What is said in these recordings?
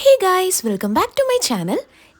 Hey guys, welcome back to my channel.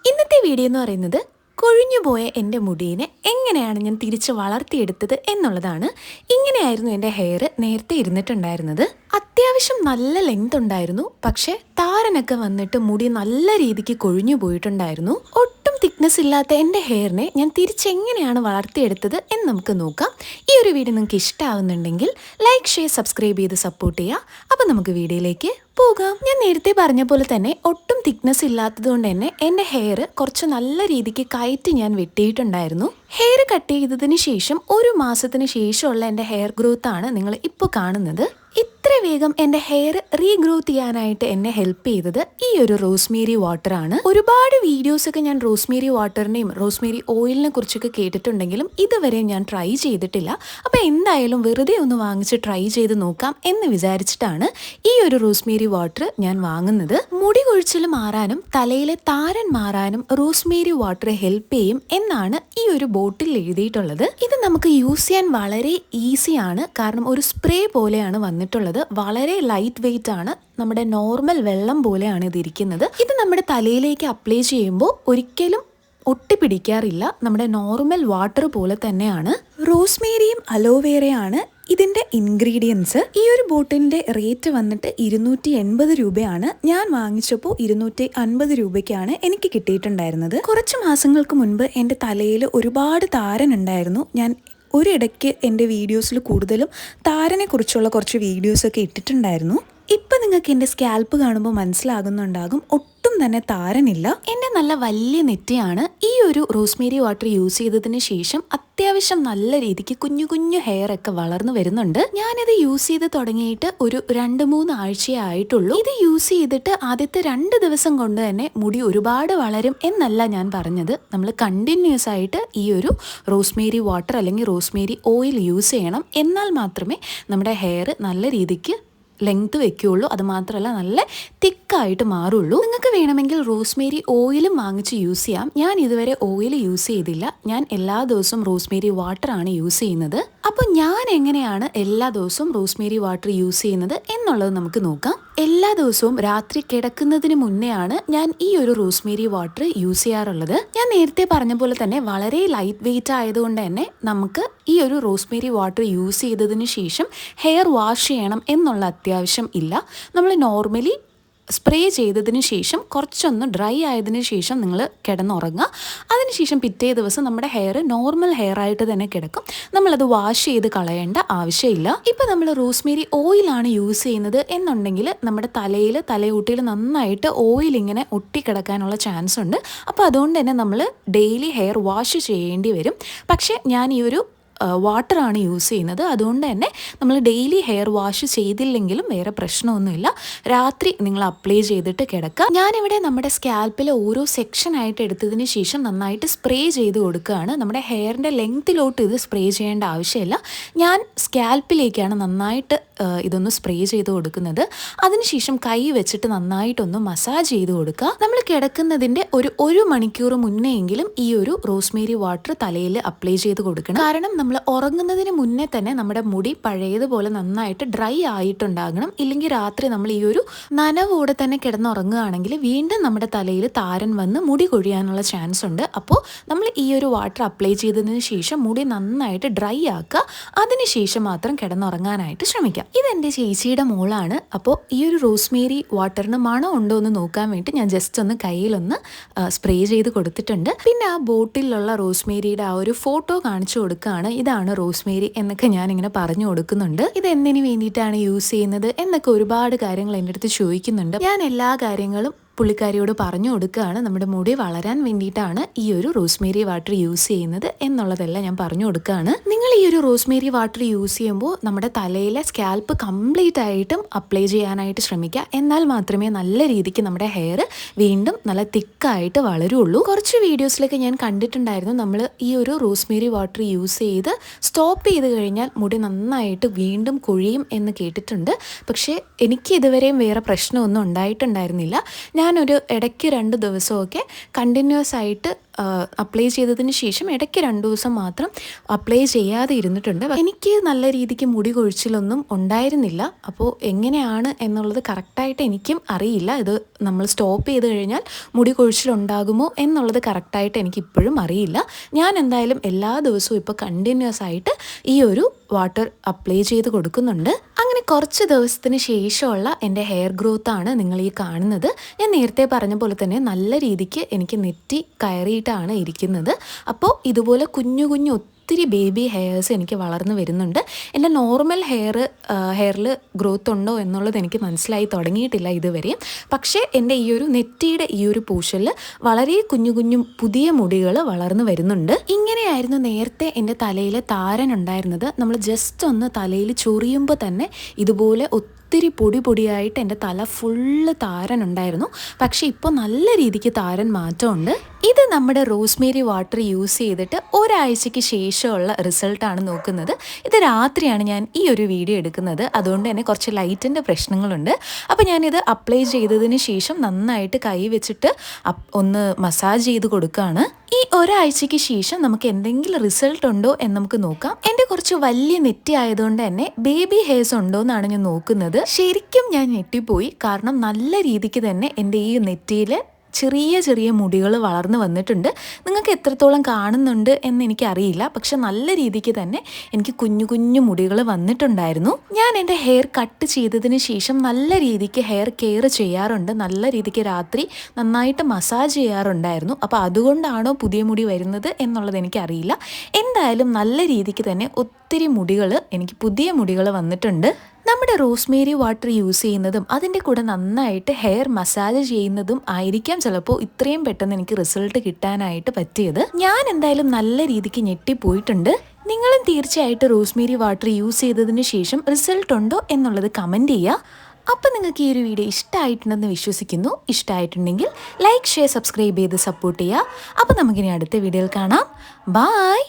ഇന്നത്തെ video എന്ന് പറയുന്നത് കൊഴിഞ്ഞുപോയ എൻ്റെ മുടിയെ എങ്ങനെയാണ് ഞാൻ തിരിച്ച് വളർത്തിയെടുത്തത് എന്നുള്ളതാണ്. ഇങ്ങനെയായിരുന്നു എൻ്റെ ഹെയർ നേരത്തെ ഇരുന്നിട്ടുണ്ടായിരുന്നത്. അത്യാവശ്യം നല്ല ലെങ്ത് ഉണ്ടായിരുന്നു, പക്ഷേ താരനൊക്കെ വന്നിട്ട് മുടി നല്ല രീതിക്ക് കൊഴിഞ്ഞു പോയിട്ടുണ്ടായിരുന്നു. ഒട്ടും തിക്നെസ് ഇല്ലാത്ത എൻ്റെ ഹെയറിനെ ഞാൻ തിരിച്ചെങ്ങനെയാണ് വളർത്തിയെടുത്തത് എന്ന് നമുക്ക് നോക്കാം. ഈ ഒരു വീഡിയോ നിങ്ങൾക്ക് ഇഷ്ടമാവുന്നുണ്ടെങ്കിൽ ലൈക്ക്, ഷെയർ, സബ്സ്ക്രൈബ് ചെയ്ത് സപ്പോർട്ട് ചെയ്യുക. അപ്പോൾ നമുക്ക് വീഡിയോയിലേക്ക് പോകാം. ഞാൻ നേരത്തെ പറഞ്ഞ പോലെ തന്നെ ഒട്ടും തിക്നെസ് ഇല്ലാത്തത് കൊണ്ട് തന്നെ എൻ്റെ ഹെയർ കുറച്ച് നല്ല രീതിക്ക് കയറ്റി ഞാൻ വെട്ടിയിട്ടുണ്ടായിരുന്നു. ഹെയർ കട്ട് ചെയ്തതിന് ശേഷം 1 മാസത്തിന് ശേഷമുള്ള എൻ്റെ ഹെയർ ഗ്രോത്ത് ആണ് നിങ്ങൾ ഇപ്പോൾ കാണുന്നത്. ഇത്ര വേഗം എൻ്റെ ഹെയർ റീഗ്രോത്ത് ചെയ്യാനായിട്ട് എന്നെ ഹെൽപ്പ് ചെയ്തത് ഈ ഒരു റോസ്മേരി വാട്ടർ ആണ്. ഒരുപാട് വീഡിയോസൊക്കെ ഞാൻ റോസ്മേരി വാട്ടറിനെയും റോസ്മേരി ഓയിലിനെ കുറിച്ചൊക്കെ കേട്ടിട്ടുണ്ടെങ്കിലും ഇതുവരെ ഞാൻ ട്രൈ ചെയ്തിട്ടില്ല. അപ്പോൾ എന്തായാലും വെറുതെ ഒന്ന് വാങ്ങിച്ച് ട്രൈ ചെയ്ത് നോക്കാം എന്ന് വിചാരിച്ചിട്ടാണ് ഈ ഒരു റോസ്മേരി വാട്ടർ ഞാൻ വാങ്ങുന്നത്. മുടി കൊഴിച്ചിൽ മാറാനും തലയിലെ താരൻ മാറാനും റോസ്മേരി വാട്ടർ ഹെൽപ്പ് ചെയ്യും എന്നാണ് ഈ ഒരു ബോട്ടിൽ എഴുതിയിട്ടുള്ളത്. ഇത് നമുക്ക് യൂസ് ചെയ്യാൻ വളരെ ഈസിയാണ്, കാരണം ഒരു സ്പ്രേ പോലെയാണ് വന്നിട്ടുള്ളത്. വളരെ ലൈറ്റ് വെയിറ്റ് ആണ്, നമ്മുടെ നോർമൽ വെള്ളം പോലെയാണ് ഇതിരിക്കുന്നത്. ഇത് നമ്മുടെ തലയിലേക്ക് അപ്ലൈ ചെയ്യുമ്പോൾ ഒരിക്കലും ഒട്ടിപ്പിടിക്കാറില്ല, നമ്മുടെ നോർമൽ വാട്ടർ പോലെ തന്നെയാണ്. റോസ്മേരിയും അലോവേറയാണ് ഇതിൻ്റെ ഇൻഗ്രീഡിയൻസ്. ഈ ഒരു ബോട്ടിലിൻ്റെ റേറ്റ് വന്നിട്ട് 280 രൂപയാണ്. ഞാൻ വാങ്ങിച്ചപ്പോൾ 250 രൂപയ്ക്കാണ് എനിക്ക് കിട്ടിയിട്ടുണ്ടായിരുന്നത്. കുറച്ച് മാസങ്ങൾക്ക് മുൻപ് എൻ്റെ തലയിൽ ഒരുപാട് താരൻ ഉണ്ടായിരുന്നു. ഞാൻ ഒരിടയ്ക്ക് എൻ്റെ വീഡിയോസിൽ കൂടുതലും താരനെ കുറിച്ചുള്ള കുറച്ച് വീഡിയോസൊക്കെ ഇട്ടിട്ടുണ്ടായിരുന്നു. ഇപ്പം നിങ്ങൾക്ക് എൻ്റെ സ്കാൽപ്പ് കാണുമ്പോൾ മനസ്സിലാകുന്നുണ്ടാകും ഒട്ടും തന്നെ താരനില്ല. എൻ്റെ നല്ല വലിയ നെറ്റിയാണ്. ഈ ഒരു റോസ്മേരി വാട്ടർ യൂസ് ചെയ്തതിന് ശേഷം അത്യാവശ്യം നല്ല രീതിക്ക് കുഞ്ഞു കുഞ്ഞു ഹെയർ ഒക്കെ വളർന്നു വരുന്നുണ്ട്. ഞാനിത് യൂസ് ചെയ്ത് തുടങ്ങിയിട്ട് ഒരു 2-3 ആഴ്ചയേ ആയിട്ടുള്ളൂ. ഇത് യൂസ് ചെയ്തിട്ട് ആദ്യത്തെ 2 ദിവസം കൊണ്ട് തന്നെ മുടി ഒരുപാട് വളരും എന്നല്ല ഞാൻ പറഞ്ഞത്. നമ്മൾ കണ്ടിന്യൂസ് ആയിട്ട് ഈ ഒരു റോസ്മേരി വാട്ടർ അല്ലെങ്കിൽ റോസ്മേരി ഓയിൽ യൂസ് ചെയ്യണം. എന്നാൽ മാത്രമേ നമ്മുടെ ഹെയർ നല്ല രീതിക്ക് ലെങ്ത് വെക്കുകയുള്ളൂ. അത് മാത്രമല്ല നല്ല തിക്കായിട്ട് മാറുള്ളൂ. നിങ്ങൾക്ക് വേണമെങ്കിൽ റോസ്മേരി ഓയിലും വാങ്ങിച്ച് യൂസ് ചെയ്യാം. ഞാൻ ഇതുവരെ ഓയിൽ യൂസ് ചെയ്തില്ല. ഞാൻ എല്ലാ ദിവസവും റോസ്മേരി വാട്ടറാണ് യൂസ് ചെയ്യുന്നത്. അപ്പോൾ ഞാൻ എങ്ങനെയാണ് എല്ലാ ദിവസവും റോസ്മേരി വാട്ടർ യൂസ് ചെയ്യുന്നത് എന്നുള്ളത് നമുക്ക് നോക്കാം. എല്ലാ ദിവസവും രാത്രി കിടക്കുന്നതിന് മുന്നേ ആണ് ഞാൻ ഈ ഒരു റോസ്മേരി വാട്ടർ യൂസ് ചെയ്യാറുള്ളത്. ഞാൻ നേരത്തെ പറഞ്ഞ പോലെ തന്നെ വളരെ ലൈറ്റ് വെയിറ്റ് ആയതുകൊണ്ട് തന്നെ നമുക്ക് ഈ ഒരു റോസ്മേരി വാട്ടർ യൂസ് ചെയ്തതിന് ശേഷം ഹെയർ വാഷ് ചെയ്യണം എന്നുള്ള അത്യാവശ്യം ഇല്ല. നമ്മൾ നോർമലി സ്പ്രേ ചെയ്തതിന് ശേഷം കുറച്ചൊന്ന് ഡ്രൈ ആയതിനു ശേഷം നിങ്ങൾ കിടന്നുറങ്ങുക. അതിനുശേഷം പിറ്റേ ദിവസം നമ്മുടെ ഹെയർ നോർമൽ ഹെയർ ആയിട്ട് തന്നെ കിടക്കും. നമ്മളത് വാഷ് ചെയ്ത് കളയേണ്ട ആവശ്യമില്ല. ഇപ്പം നമ്മൾ റോസ്മേരി ഓയിലാണ് യൂസ് ചെയ്യുന്നത് എന്നുണ്ടെങ്കിൽ നമ്മുടെ തലയൂട്ടിയിൽ നന്നായിട്ട് ഓയിൽ ഇങ്ങനെ ഒട്ടിക്കിടക്കാനുള്ള ചാൻസ് ഉണ്ട്. അപ്പോൾ അതുകൊണ്ട് തന്നെ നമ്മൾ ഡെയിലി ഹെയർ വാഷ് ചെയ്യേണ്ടി വരും. പക്ഷേ ഞാൻ ഈ ഒരു വാട്ടറാണ് യൂസ് ചെയ്യുന്നത്. അതുകൊണ്ട് തന്നെ നമ്മൾ ഡെയിലി ഹെയർ വാഷ് ചെയ്തില്ലെങ്കിലും വേറെ പ്രശ്നമൊന്നുമില്ല. രാത്രി നിങ്ങൾ അപ്ലൈ ചെയ്തിട്ട് കിടക്കുക. ഞാനിവിടെ നമ്മുടെ സ്കാൽപ്പിൽ ഓരോ സെക്ഷനായിട്ട് എടുത്തതിന് ശേഷം നന്നായിട്ട് സ്പ്രേ ചെയ്ത് കൊടുക്കുകയാണ്. നമ്മുടെ ഹെയറിൻ്റെ ലെങ്ത്തിലോട്ട് ഇത് സ്പ്രേ ചെയ്യേണ്ട ആവശ്യമില്ല. ഞാൻ സ്കാൽപ്പിലേക്കാണ് നന്നായിട്ട് ഇതൊന്ന് സ്പ്രേ ചെയ്ത് കൊടുക്കുന്നത്. അതിനുശേഷം കൈ വെച്ചിട്ട് നന്നായിട്ടൊന്ന് മസാജ് ചെയ്ത് കൊടുക്കുക. നമ്മൾ കിടക്കുന്നതിൻ്റെ ഒരു മണിക്കൂർ മുന്നെയെങ്കിലും ഈ ഒരു റോസ്മേരി വാട്ടർ തലയിൽ അപ്ലൈ ചെയ്ത് കൊടുക്കണം. കാരണം നമ്മൾ ഉറങ്ങുന്നതിന് മുന്നേ തന്നെ നമ്മുടെ മുടി പഴയതുപോലെ നന്നായിട്ട് ഡ്രൈ ആയിട്ടുണ്ടാകണം. ഇല്ലെങ്കിൽ രാത്രി നമ്മൾ ഈ ഒരു നനവോടെ തന്നെ കിടന്നുറങ്ങുകയാണെങ്കിൽ വീണ്ടും നമ്മുടെ തലയിൽ താരൻ വന്ന് മുടി കൊഴിയാനുള്ള ചാൻസ് ഉണ്ട്. അപ്പോൾ നമ്മൾ ഈ ഒരു വാട്ടർ അപ്ലൈ ചെയ്തതിന് ശേഷം മുടി നന്നായിട്ട് ഡ്രൈ ആക്കുക. അതിനുശേഷം മാത്രം കിടന്നുറങ്ങാനായിട്ട് ശ്രമിക്കാം. ഇതെൻ്റെ ചേച്ചിയുടെ മോളാണ്. അപ്പോൾ ഈ ഒരു റോസ്മേരി വാട്ടറിന് മണം ഉണ്ടോ എന്ന് നോക്കാൻ വേണ്ടി ഞാൻ ജസ്റ്റ് ഒന്ന് കയ്യിലൊന്ന് സ്പ്രേ ചെയ്ത് കൊടുത്തിട്ടുണ്ട്. പിന്നെ ആ ബോട്ടിലുള്ള റോസ്മേരിയുടെ ആ ഒരു ഫോട്ടോ കാണിച്ചു കൊടുക്കുകയാണ്. ഇതാണ് റോസ്മേരി എന്നൊക്കെ ഞാനിങ്ങനെ പറഞ്ഞു കൊടുക്കുന്നുണ്ട്. ഇത് എന്തിനു വേണ്ടിയിട്ടാണ് യൂസ് ചെയ്യുന്നത് എന്നൊക്കെ ഒരുപാട് കാര്യങ്ങൾ എൻ്റെ അടുത്ത് ചോദിക്കുന്നുണ്ട്. ഞാൻ എല്ലാ കാര്യങ്ങളും പുള്ളിക്കാരിയോട് പറഞ്ഞു കൊടുക്കുകയാണ്. നമ്മുടെ മുടി വളരാൻ വേണ്ടിയിട്ടാണ് ഈ ഒരു റോസ്മേരി വാട്ടർ യൂസ് ചെയ്യുന്നത് എന്നുള്ളതെല്ലാം ഞാൻ പറഞ്ഞു കൊടുക്കുകയാണ്. നിങ്ങൾ ഈ ഒരു റോസ്മേരി വാട്ടർ യൂസ് ചെയ്യുമ്പോൾ നമ്മുടെ തലയിലെ സ്കാൽപ്പ് കംപ്ലീറ്റ് ആയിട്ടും അപ്ലൈ ചെയ്യാനായിട്ട് ശ്രമിക്കുക. എന്നാൽ മാത്രമേ നല്ല രീതിക്ക് നമ്മുടെ ഹെയർ വീണ്ടും നല്ല തിക്കായിട്ട് വളരുള്ളൂ. കുറച്ച് വീഡിയോസിലൊക്കെ ഞാൻ കണ്ടിട്ടുണ്ടായിരുന്നു നമ്മൾ ഈ ഒരു റോസ്മേരി വാട്ടർ യൂസ് ചെയ്ത് സ്റ്റോപ്പ് ചെയ്ത് കഴിഞ്ഞാൽ മുടി നന്നായിട്ട് വീണ്ടും കൊഴിയും എന്ന് കേട്ടിട്ടുണ്ട്. പക്ഷേ എനിക്ക് ഇതുവരെയും വേറെ പ്രശ്നമൊന്നും ഉണ്ടായിട്ടുണ്ടായിരുന്നില്ല. ഞാനൊരു ഇടയ്ക്ക് 2 ദിവസമൊക്കെ കണ്ടിന്യൂസ് ആയിട്ട് അപ്ലൈ ചെയ്തതിന് ശേഷം ഇടയ്ക്ക് 2 ദിവസം മാത്രം അപ്ലൈ ചെയ്യാതെ ഇരുന്നിട്ടുണ്ട്. എനിക്ക് നല്ല രീതിക്ക് മുടി കൊഴിച്ചിലൊന്നും ഉണ്ടായിരുന്നില്ല. അപ്പോൾ എങ്ങനെയാണ് എന്നുള്ളത് കറക്റ്റായിട്ട് എനിക്കും അറിയില്ല. ഇത് നമ്മൾ സ്റ്റോപ്പ് ചെയ്ത് കഴിഞ്ഞാൽ മുടി കൊഴിച്ചിലുണ്ടാകുമോ എന്നുള്ളത് കറക്റ്റായിട്ട് എനിക്കിപ്പോഴും അറിയില്ല. ഞാൻ എന്തായാലും എല്ലാ ദിവസവും ഇപ്പോൾ കണ്ടിന്യൂസ് ആയിട്ട് ഈ ഒരു വാട്ടർ അപ്ലൈ ചെയ്ത് കൊടുക്കുന്നുണ്ട്. അങ്ങനെ കുറച്ച് ദിവസത്തിന് ശേഷമുള്ള എൻ്റെ ഹെയർ ഗ്രോത്താണ് നിങ്ങൾ ഈ കാണുന്നത്. ഞാൻ നേരത്തെ പറഞ്ഞ പോലെ തന്നെ നല്ല രീതിക്ക് എനിക്ക് നെറ്റി കയറിയിട്ടാണ് ഇരിക്കുന്നത്. അപ്പോൾ ഇതുപോലെ കുഞ്ഞു കുഞ്ഞു ഒത്തിരി ബേബി ഹെയർസ് എനിക്ക് വളർന്നു വരുന്നുണ്ട്. എൻ്റെ നോർമൽ ഹെയറിൽ ഗ്രോത്ത് ഉണ്ടോ എന്നുള്ളത് എനിക്ക് മനസ്സിലായി തുടങ്ങിയിട്ടില്ല ഇതുവരെയും. പക്ഷേ എൻ്റെ ഈ ഒരു നെറ്റിയുടെ ഈ ഒരു പോർഷനിൽ വളരെ കുഞ്ഞു കുഞ്ഞു പുതിയ മുടികൾ വളർന്നു വരുന്നുണ്ട്. ഇങ്ങനെയായിരുന്നു നേരത്തെ എൻ്റെ തലയിൽ താരൻ ഉണ്ടായിരുന്നത്. നമ്മൾ ജസ്റ്റ് ഒന്ന് തലയിൽ ചൊറിയുമ്പോൾ തന്നെ ഇതുപോലെ ഒത്തിരി പൊടിയായിട്ട് എൻ്റെ തല ഫുള്ള് താരൻ ഉണ്ടായിരുന്നു. പക്ഷേ ഇപ്പോൾ നല്ല രീതിക്ക് താരൻ മാറ്റമുണ്ട്. ഇത് നമ്മുടെ റോസ്മേരി വാട്ടർ യൂസ് ചെയ്തിട്ട് ഒരാഴ്ചയ്ക്ക് ശേഷമുള്ള റിസൾട്ടാണ് നോക്കുന്നത്. ഇത് രാത്രിയാണ് ഞാൻ ഈ ഒരു വീഡിയോ എടുക്കുന്നത്, അതുകൊണ്ട് തന്നെ കുറച്ച് ലൈറ്റിൻ്റെ പ്രശ്നങ്ങളുണ്ട്. അപ്പോൾ ഞാനിത് അപ്ലൈ ചെയ്തതിന് ശേഷം നന്നായിട്ട് കൈ വെച്ചിട്ട് ഒന്ന് മസാജ് ചെയ്ത് കൊടുക്കുകയാണ്. ഈ ഒരാഴ്ചയ്ക്ക് ശേഷം നമുക്ക് എന്തെങ്കിലും റിസൾട്ട് ഉണ്ടോ എന്ന് നമുക്ക് നോക്കാം. എൻ്റെ കുറച്ച് വലിയ നെറ്റി ആയതുകൊണ്ട് തന്നെ ബേബി ഹെയർസ് ഉണ്ടോ എന്നാണ് ഞാൻ നോക്കുന്നത്. ശരിക്കും ഞാൻ ഞെട്ടിപ്പോയി. കാരണം നല്ല രീതിക്ക് തന്നെ എൻ്റെ ഈ നെറ്റിയിൽ ചെറിയ മുടികൾ വളർന്നു വന്നിട്ടുണ്ട്. നിങ്ങൾക്ക് എത്രത്തോളം കാണുന്നുണ്ട് എന്ന് എനിക്കറിയില്ല, പക്ഷെ നല്ല രീതിക്ക് തന്നെ എനിക്ക് കുഞ്ഞു മുടികൾ വന്നിട്ടുണ്ടായിരുന്നു. ഞാൻ എൻ്റെ ഹെയർ കട്ട് ചെയ്തതിന് ശേഷം നല്ല രീതിക്ക് ഹെയർ കെയർ ചെയ്യാറുണ്ട്. നല്ല രീതിക്ക് രാത്രി നന്നായിട്ട് മസാജ് ചെയ്യാറുണ്ടായിരുന്നു. അപ്പോൾ അതുകൊണ്ടാണോ പുതിയ മുടി വരുന്നത് എന്നുള്ളത് എനിക്കറിയില്ല. എന്തായാലും നല്ല രീതിക്ക് തന്നെ ഒത്തിരി മുടികൾ, എനിക്ക് പുതിയ മുടികൾ വന്നിട്ടുണ്ട്. നമ്മുടെ റോസ്മേരി വാട്ടർ യൂസ് ചെയ്യുന്നതും അതിൻ്റെ കൂടെ നന്നായിട്ട് ഹെയർ മസാജ് ചെയ്യുന്നതും ആയിരിക്കാം ചിലപ്പോൾ ഇത്രയും പെട്ടെന്ന് എനിക്ക് റിസൾട്ട് കിട്ടാനായിട്ട് പറ്റിയത്. ഞാൻ എന്തായാലും നല്ല രീതിക്ക് ഞെട്ടിപ്പോയിട്ടുണ്ട്. നിങ്ങളും തീർച്ചയായിട്ടും റോസ്മേരി വാട്ടർ യൂസ് ചെയ്തതിന് ശേഷം റിസൾട്ട് ഉണ്ടോ എന്നുള്ളത് കമൻറ്റ് ചെയ്യുക. അപ്പം നിങ്ങൾക്ക് ഈ ഒരു വീഡിയോ ഇഷ്ടമായിട്ടുണ്ടെന്ന് വിശ്വസിക്കുന്നു. ഇഷ്ടമായിട്ടുണ്ടെങ്കിൽ ലൈക്ക്, ഷെയർ, സബ്സ്ക്രൈബ് ചെയ്ത് സപ്പോർട്ട് ചെയ്യുക. അപ്പോൾ നമുക്കിനി അടുത്ത വീഡിയോയിൽ കാണാം. ബായ്.